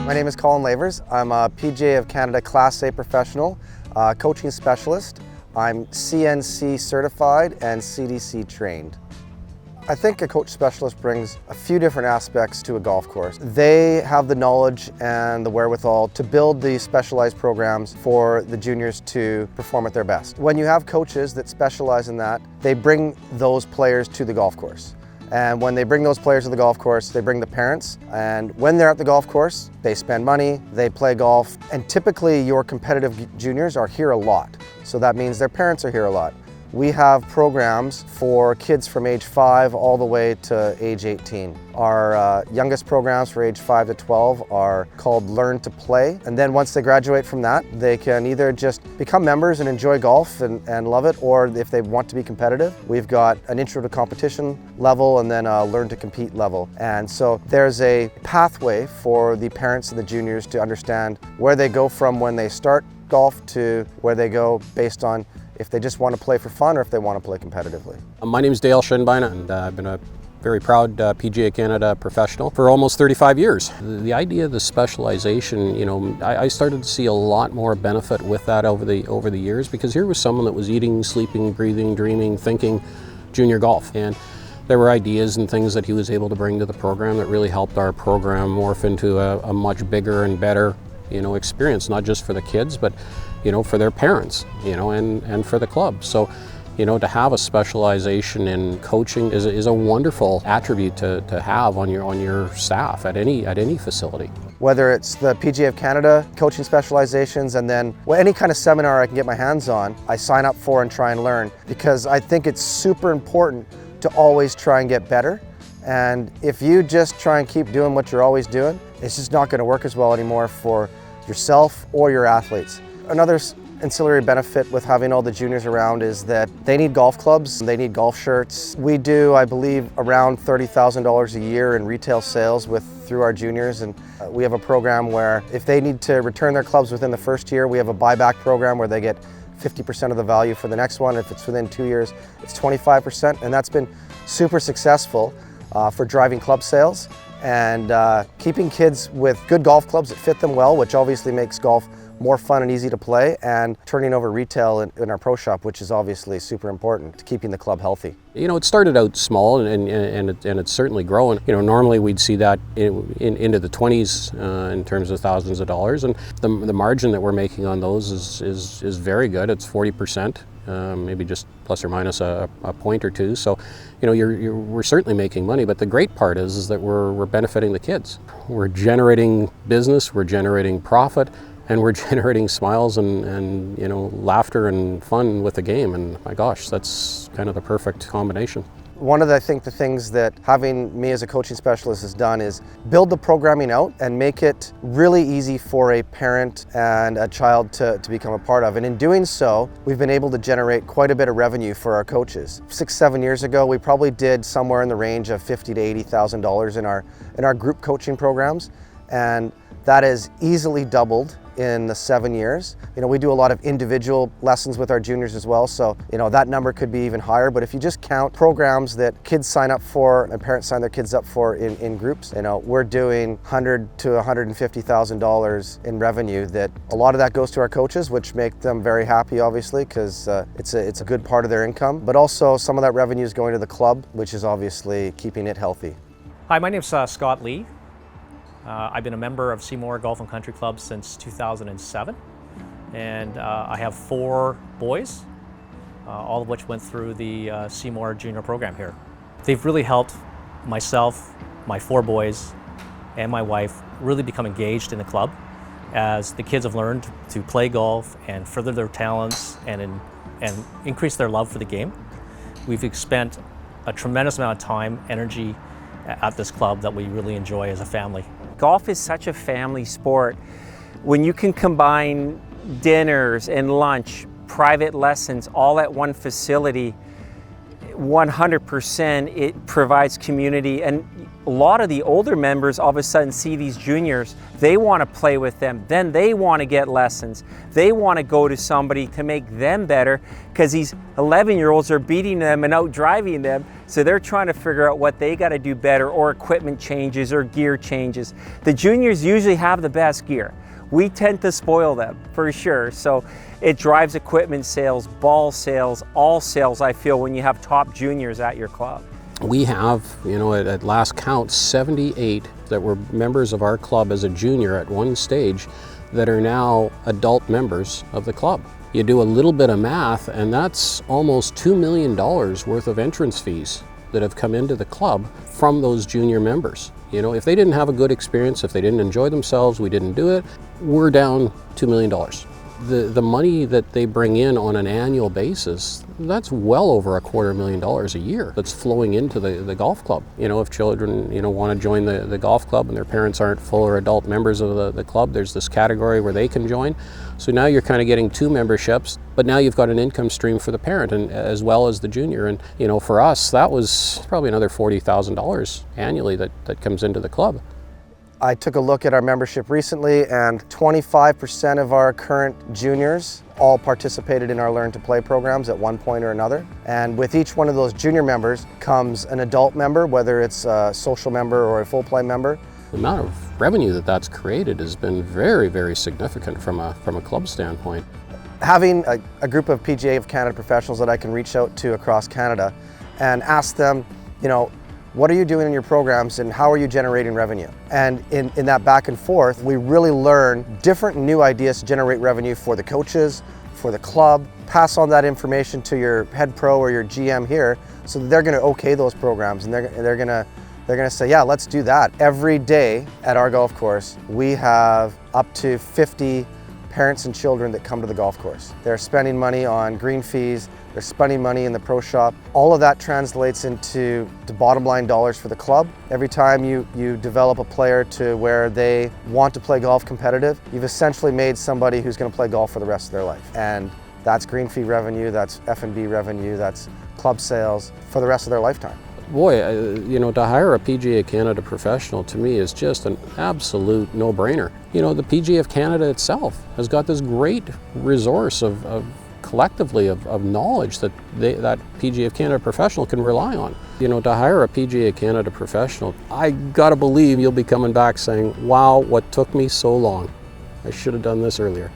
My name is Colin Lavers. I'm a PGA of Canada Class A professional, coaching specialist. I'm CNC certified and CDC trained. I think a coach specialist brings a few different aspects to a golf course. They have the knowledge and the wherewithal to build the specialized programs for the juniors to perform at their best. When you have coaches that specialize in that, they bring those players to the golf course. And when they bring those players to the golf course, they bring the parents. And when they're at the golf course, they spend money, they play golf. And typically your competitive juniors are here a lot. So that means their parents are here a lot. We have programs for kids from age 5 all the way to age 18. Our youngest programs for age 5 to 12 are called Learn to Play. And then once they graduate from that, they can either just become members and enjoy golf and love it, or if they want to be competitive, we've got an intro to competition level and then a learn to compete level. And so there's a pathway for the parents and the juniors to understand where they go from when they start golf to where they go based on if they just want to play for fun or if they want to play competitively. My name is Dale Shinbein, and I've been a very proud PGA Canada professional for almost 35 years. The idea of the specialization, I started to see a lot more benefit with that over the years, because here was someone that was eating, sleeping, breathing, dreaming, thinking junior golf. And there were ideas and things that he was able to bring to the program that really helped our program morph into a much bigger and better experience, not just for the kids, but for their parents, and for the club. So, to have a specialization in coaching is a wonderful attribute to have on your staff at any facility. Whether it's the PGA of Canada coaching specializations and then any kind of seminar I can get my hands on, I sign up for and try and learn, because I think it's super important to always try and get better. And if you just try and keep doing what you're always doing, it's just not going to work as well anymore for yourself or your athletes. Another ancillary benefit with having all the juniors around is that they need golf clubs, they need golf shirts. We do, I believe, around $30,000 a year in retail sales through our juniors, and we have a program where if they need to return their clubs within the first year, we have a buyback program where they get 50% of the value for the next one. If it's within 2 years, it's 25%, and that's been super successful for driving club sales and keeping kids with good golf clubs that fit them well, which obviously makes golf more fun and easy to play, and turning over retail in our pro shop, which is obviously super important to keeping the club healthy. It started out small and it's certainly growing. Normally we'd see that into the 20s in terms of thousands of dollars, and the margin that we're making on those is very good. It's 40%. Maybe just plus or minus a point or two. So, we're certainly making money, but the great part is that we're benefiting the kids. We're generating business, we're generating profit, and we're generating smiles and laughter and fun with the game. And my gosh, that's kind of the perfect combination. One of the things that having me as a coaching specialist has done is build the programming out and make it really easy for a parent and a child to become a part of. And in doing so, we've been able to generate quite a bit of revenue for our coaches. 6-7 years ago, we probably did somewhere in the range of $50,000 to $80,000 in our group coaching programs, and that has easily doubled in the 7 years. We do a lot of individual lessons with our juniors as well, so that number could be even higher. But if you just count programs that kids sign up for and parents sign their kids up for in groups, we're doing $100,000 to $150,000 in revenue. That a lot of that goes to our coaches, which make them very happy, obviously, because it's a good part of their income. But also some of that revenue is going to the club, which is obviously keeping it healthy. Hi, my name's Scott Lee. I've been a member of Seymour Golf and Country Club since 2007, and I have 4 boys, all of which went through the Seymour Junior program here. They've really helped myself, my 4 boys, and my wife really become engaged in the club as the kids have learned to play golf and further their talents and increase their love for the game. We've spent a tremendous amount of time, energy at this club that we really enjoy as a family. Golf is such a family sport. When you can combine dinners and lunch, private lessons, all at one facility, 100% it provides community. And a lot of the older members all of a sudden see these juniors, they want to play with them, then they want to get lessons. They want to go to somebody to make them better because these 11-year-olds are beating them and out driving them, so they're trying to figure out what they got to do better, or equipment changes or gear changes. The juniors usually have the best gear. We tend to spoil them for sure, so it drives equipment sales, ball sales, all sales, I feel, when you have top juniors at your club. We have, at last count, 78 that were members of our club as a junior at one stage that are now adult members of the club. You do a little bit of math, and that's almost $2 million worth of entrance fees that have come into the club from those junior members. If they didn't have a good experience, if they didn't enjoy themselves, we didn't do it, we're down $2 million. The money that they bring in on an annual basis, that's well over $250,000 a year that's flowing into the golf club. If children, want to join the golf club and their parents aren't full or adult members of the club, there's this category where they can join. So now you're kind of getting two memberships, but now you've got an income stream for the parent and as well as the junior. And for us, that was probably another $40,000 annually that comes into the club. I took a look at our membership recently, and 25% of our current juniors all participated in our Learn to Play programs at one point or another. And with each one of those junior members comes an adult member, whether it's a social member or a full play member. The amount of revenue that's created has been very, very significant from a club standpoint. Having a group of PGA of Canada professionals that I can reach out to across Canada and ask them, what are you doing in your programs and how are you generating revenue? And in that back and forth, we really learn different new ideas to generate revenue for the coaches, for the club, pass on that information to your head pro or your GM here, so that they're gonna okay those programs and they're gonna say, yeah, let's do that. Every day at our golf course, we have up to 50 parents and children that come to the golf course. They're spending money on green fees, they're spending money in the pro shop. All of that translates into the bottom line dollars for the club. Every time you develop a player to where they want to play golf competitive, you've essentially made somebody who's going to play golf for the rest of their life. And that's green fee revenue, that's F&B revenue, that's club sales for the rest of their lifetime. Boy, to hire a PGA Canada professional to me is just an absolute no-brainer. The PGA of Canada itself has got this great resource of collectively of knowledge that that PGA of Canada professional can rely on. To hire a PGA Canada professional, I gotta believe you'll be coming back saying, wow, what took me so long? I should have done this earlier.